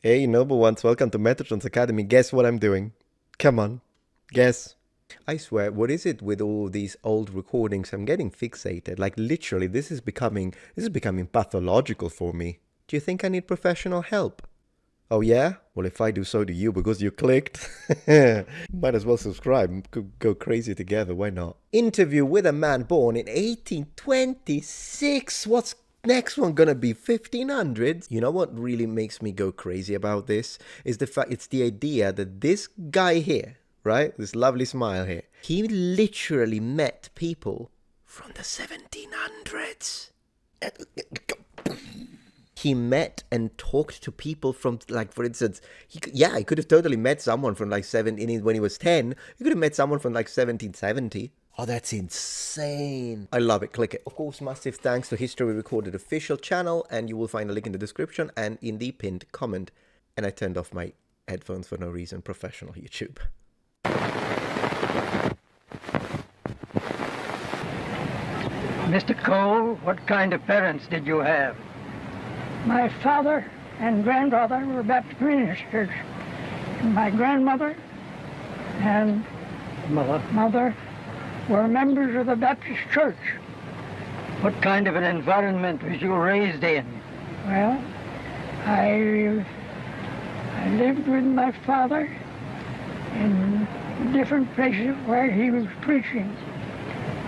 Hey, noble ones, welcome to Metatron's Academy. Guess what I'm doing? Come on, guess. I swear, what is it with all these old recordings? I'm getting fixated. Like literally, this is becoming pathological for me. Do you think I need professional help? Oh yeah? Well, if I do, so do you, because you clicked. Might as well subscribe. Could go crazy together, why not? Interview with a man born in 1826. What's next one gonna be 1500s? You know what really makes me go crazy about this? Is the fact it's the idea that this guy here, right? This lovely smile here. He literally met people from the 1700s. He met and talked to people from, like, for instance, he could have totally met someone from like when he was 10. He could have met someone from like 1770. Oh, that's insane. I love it. Click it. Of course, massive thanks to History Recorded official channel, and you will find a link in the description and in the pinned comment. And I turned off my headphones for no reason. Professional YouTube. Mr. Cole, what kind of parents did you have? My father and grandfather were Baptist ministers. My grandmother and mother were members of the Baptist church. What kind of an environment was you raised in? Well, I lived with my father in different places where he was preaching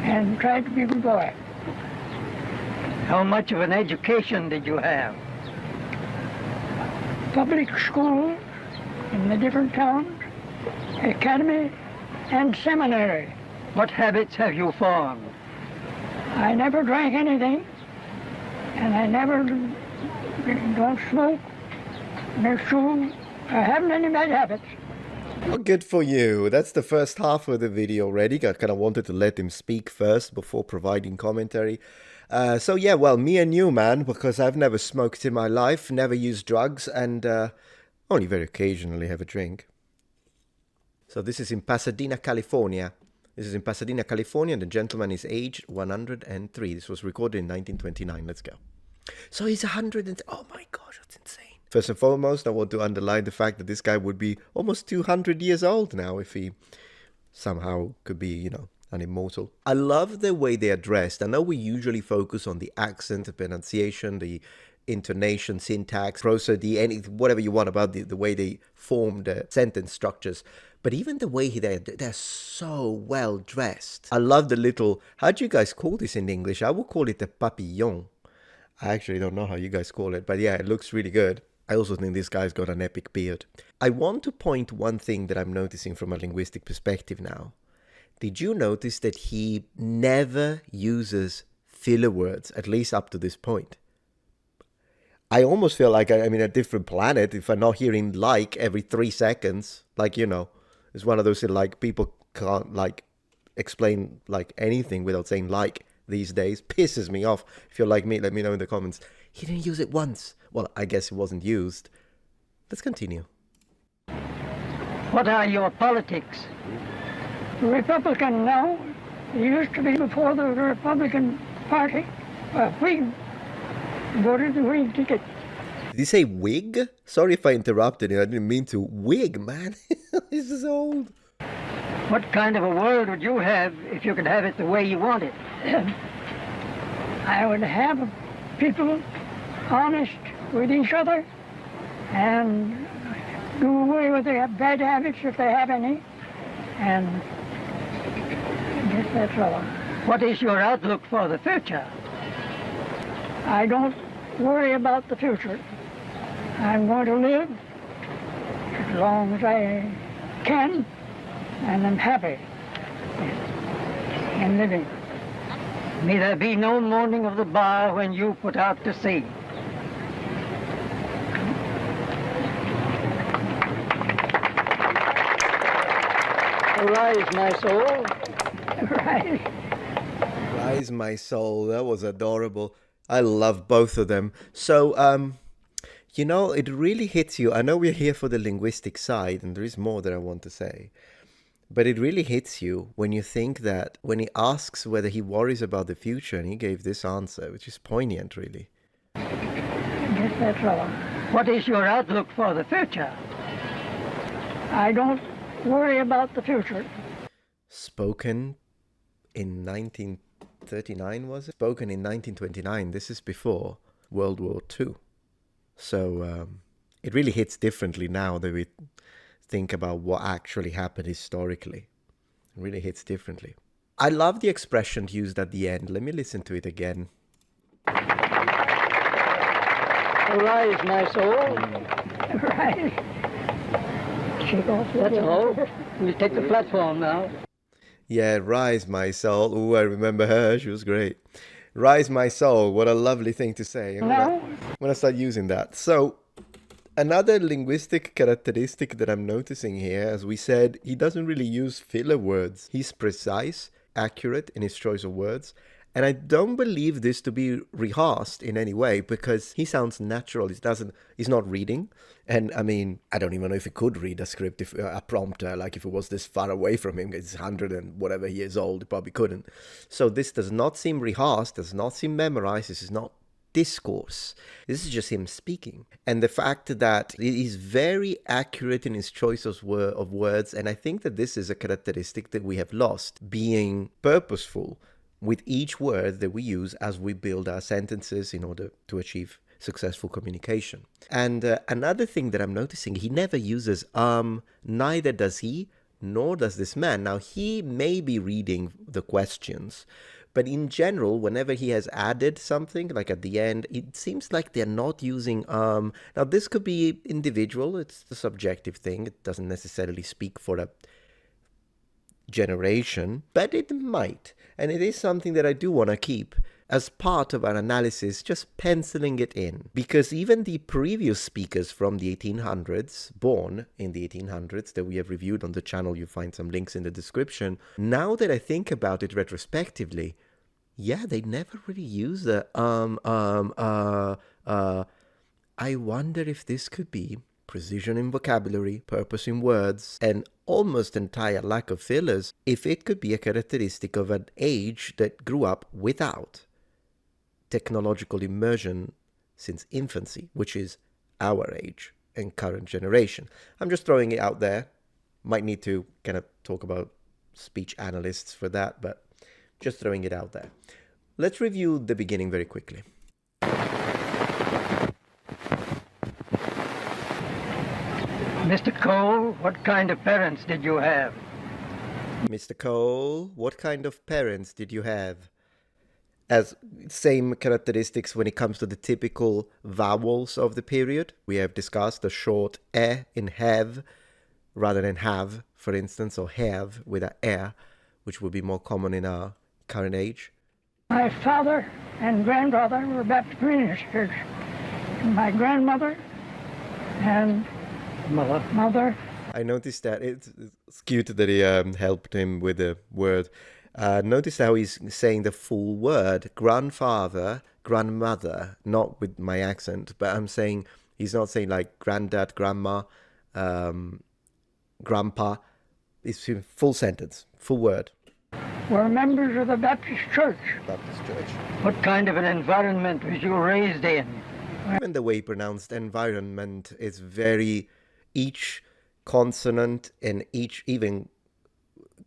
and tried to be a good boy. How much of an education did you have? Public schools in the different towns, academy, and seminary. What habits have you formed? I never drank anything, and I never don't smoke, no chew. I haven't any bad habits. Oh, good for you. That's the first half of the video already. I kind of wanted to let him speak first before providing commentary. So yeah, well, me and you, man, because I've never smoked in my life, never used drugs, and only very occasionally have a drink. So this is in Pasadena, California. This is in Pasadena, California, and the gentleman is aged 103. This was recorded in 1929. Let's go. So he's 100 and... Oh my gosh, that's insane. First and foremost, I want to underline the fact that this guy would be almost 200 years old now if he somehow could be, you know, an immortal. I love the way they are dressed. I know we usually focus on the accent, the pronunciation, the intonation, syntax, prosody, whatever you want about the way they form the sentence structures. But even the way they're so well dressed. I love the little, how do you guys call this in English? I would call it a papillon. I actually don't know how you guys call it, but yeah, it looks really good. I also think this guy's got an epic beard. I want to point one thing that I'm noticing from a linguistic perspective now. Did you notice that he never uses filler words, at least up to this point? I almost feel like I'm in a different planet if I'm not hearing like every 3 seconds. Like, you know, it's one of those like people can't like explain like anything without saying like these days. Pisses me off. If you're like me, let me know in the comments. He didn't use it once. Well, I guess it wasn't used. Let's continue. What are your politics? Republican now. It used to be before the Republican Party. Whig. Voted the Whig ticket. Did he say wig? Sorry if I interrupted it. I didn't mean to. Wig, man. This is old. What kind of a world would you have if you could have it the way you want it? I would have people honest with each other and do away with their bad habits if they have any. And I guess that's all. What is your outlook for the future? I don't worry about the future. I'm going to live as long as I can, and I'm happy in living. May there be no mourning of the bar when you put out to sea. Arise, my soul. Right. Rise, my soul. That was adorable. I love both of them. So, you know, it really hits you. I know we're here for the linguistic side, and there is more that I want to say. But it really hits you when you think that when he asks whether he worries about the future, and he gave this answer, which is poignant, really. I guess that's all. What is your outlook for the future? I don't worry about the future. Spoken in 1939, was it? Spoken in 1929. This is before World War II. So it really hits differently now that we think about what actually happened historically. It really hits differently. I love the expression used at the end. Let me listen to it again. Arise, my soul. Right. Shake off the That's guilt. all. We'll take the platform now. Yeah, Rise My Soul. Ooh, I remember her. She was great. Rise My Soul. What a lovely thing to say. I'm gonna start using that. So, another linguistic characteristic that I'm noticing here, as we said, he doesn't really use filler words. He's precise, accurate in his choice of words. And I don't believe this to be rehearsed in any way because he sounds natural. He's not reading. And I mean, I don't even know if he could read a script, if a prompter, like if it was this far away from him. It's 100 and whatever years old, he probably couldn't. So this does not seem rehearsed, does not seem memorized. This is not discourse. This is just him speaking. And the fact that he's very accurate in his choice of words. And I think that this is a characteristic that we have lost, being purposeful with each word that we use as we build our sentences in order to achieve successful communication. And another thing that I'm noticing, he never uses neither does he, nor does this man. Now, he may be reading the questions, but in general, whenever he has added something, like at the end, it seems like they're not using Now, this could be individual. It's the subjective thing. It doesn't necessarily speak for a generation, but it might. And it is something that I do want to keep as part of our analysis, just penciling it in. Because even the previous speakers from the 1800s, born in the 1800s, that we have reviewed on the channel, you find some links in the description. Now that I think about it retrospectively, yeah, they never really use the I wonder if this could be precision in vocabulary, purpose in words, and almost entire lack of fillers, if it could be a characteristic of an age that grew up without technological immersion since infancy, which is our age and current generation. I'm just throwing it out there. Might need to kind of talk about speech analysts for that, but just throwing it out there. Let's review the beginning very quickly. Mr. Cole, what kind of parents did you have? Mr. Cole, what kind of parents did you have? As same characteristics when it comes to the typical vowels of the period. We have discussed the short e in have rather than have, for instance, or have with a e, which would be more common in our current age. My father and grandfather were Baptist ministers. My grandmother and mother. I noticed that it's cute that he helped him with the word. Notice how he's saying the full word, grandfather, grandmother, not with my accent, but I'm saying, he's not saying like granddad, grandma, grandpa. It's full sentence, full word. Were members of the Baptist Church. Baptist Church. What kind of an environment was you raised in? Even the way he pronounced environment is very, each consonant and each even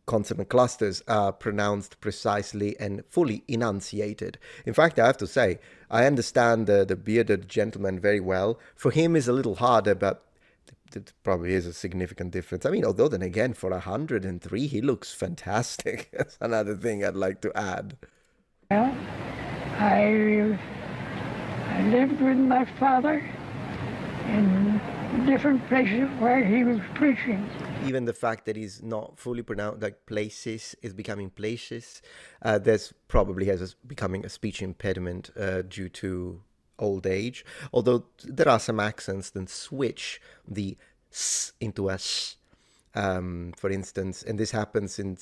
consonant clusters are pronounced precisely and fully enunciated. In fact, I have to say, I understand the bearded gentleman very well. For him, it's a little harder, but it probably is a significant difference. I mean, although then again, for 103, he looks fantastic. That's another thing I'd like to add. Well, I lived with my father in different places where he was preaching. Even the fact that he's not fully pronounced, like places, is becoming places. There's probably becoming a speech impediment due to old age. Although there are some accents that switch the s into a sh. For instance, and this happens it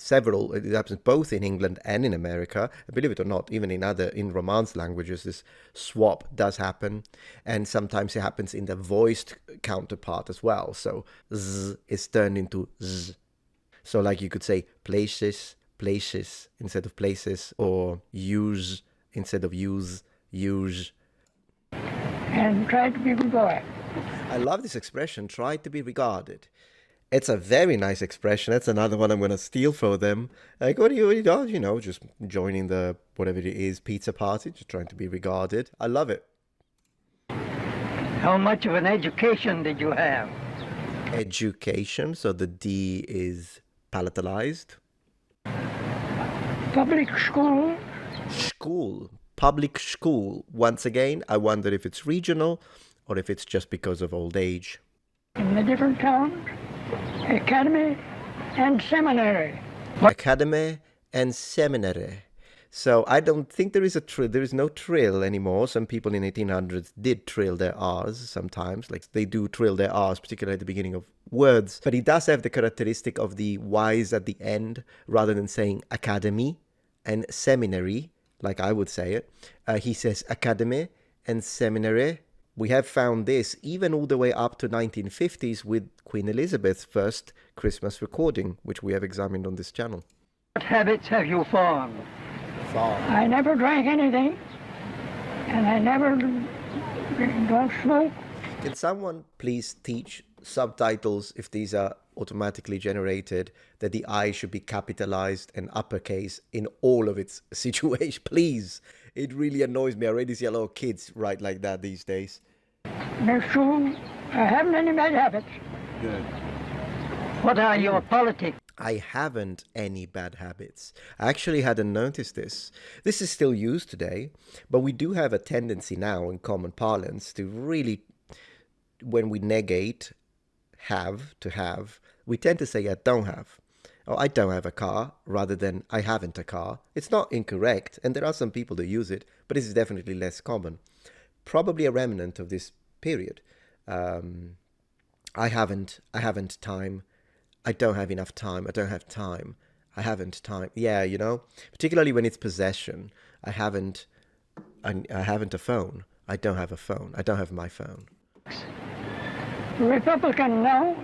happens both in England and in America. Believe it or not, even in Romance languages, this swap does happen. And sometimes it happens in the voiced counterpart as well. So z is turned into z. So like you could say places, places instead of places, or use instead of use. And tried to be a good boy. I love this expression, try to be regarded. It's a very nice expression. That's another one I'm going to steal from them. Like, what do you do? You know, just joining the, whatever it is, pizza party, just trying to be regarded. I love it. How much of an education did you have? Education, so the D is palatalized. Public school, School, public school. Once again, I wonder if it's regional or if it's just because of old age. in the different towns, academy, and seminary. Academy and seminary. So I don't think there is there is no trill anymore. Some people in 1800s did trill their R's sometimes, like they do trill their R's, particularly at the beginning of words. But it does have the characteristic of the Y's at the end, rather than saying academy and seminary, like I would say it. He says academy and seminary. We have found this even all the way up to 1950s with Queen Elizabeth's first Christmas recording, which we have examined on this channel. What habits have you formed? I never drank anything, and I never don't smoke. Can someone please teach subtitles, if these are automatically generated, that the I should be capitalized and uppercase in all of its situation? Please. It really annoys me. I already see a lot of kids write like that these days. That's true. I haven't any bad habits. Good. What are your politics? I haven't any bad habits. I actually hadn't noticed this. This is still used today, but we do have a tendency now in common parlance to really, when we negate have to have, we tend to say I don't have. Or I don't have a car, rather than I haven't a car. It's not incorrect, and there are some people that use it, but it's definitely less common. Probably a remnant of this period. I haven't time. I don't have enough time. I don't have time. I haven't time. Yeah, you know, particularly when it's possession. I haven't a phone. I don't have a phone. I don't have my phone. Republican now.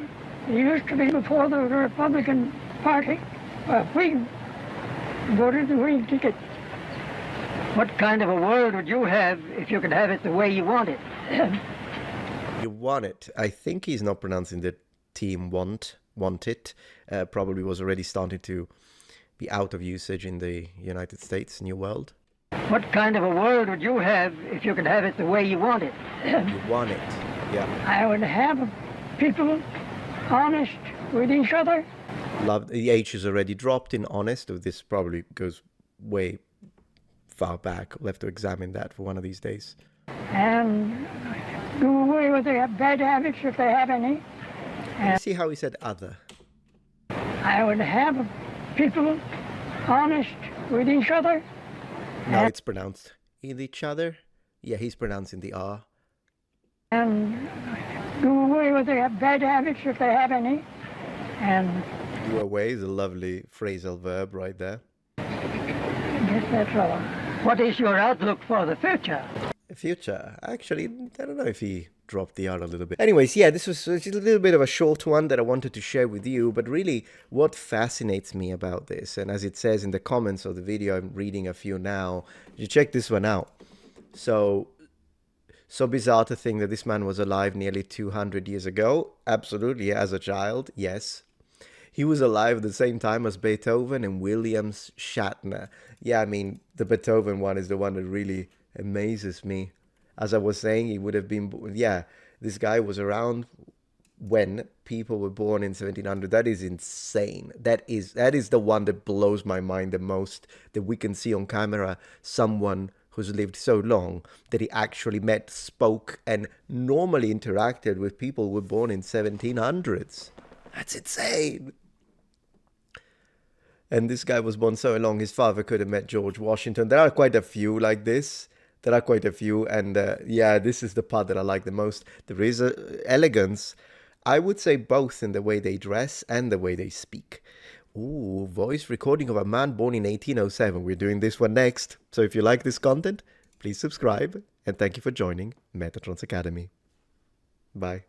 It used to be before the Republican Party. We voted the Whig ticket. What kind of a world would you have if you could have it the way you want it? You want it. I think he's not pronouncing the team want it. Probably was already starting to be out of usage in the United States, New World. What kind of a world would you have if you could have it the way you want it? You want it. Yeah. I would have people honest with each other. Love the H is already dropped in honest. This probably goes way far back. We'll have to examine that for one of these days. And do away with their bad habits if they have any. You see how he said other? I would have people honest with each other. Now it's pronounced in each other. Yeah, he's pronouncing the R. And do away with their bad habits if they have any. And Do away is a lovely phrasal verb right there. I guess that's all. What is your outlook for the future? Future. Actually, I don't know if he dropped the R a little bit. Anyways, yeah, this was just a little bit of a short one that I wanted to share with you, but really what fascinates me about this, and as it says in the comments of the video, I'm reading a few now, you check this one out. So bizarre to think that this man was alive nearly 200 years ago. Absolutely, as a child, yes. He was alive at the same time as Beethoven and William Shatner. Yeah, I mean, the Beethoven one is the one that really amazes me. As I was saying, he would have been, yeah, this guy was around when people were born in 1700. That is insane. That is the one that blows my mind the most, that we can see on camera someone who's lived so long that he actually met, spoke, and normally interacted with people who were born in 1700s. That's insane. And this guy was born so long, his father could have met George Washington. There are quite a few like this. There are quite a few. And yeah, this is the part that I like the most. There is elegance. I would say both in the way they dress and the way they speak. Ooh, voice recording of a man born in 1807. We're doing this one next. So if you like this content, please subscribe. And thank you for joining Metatron's Academy. Bye.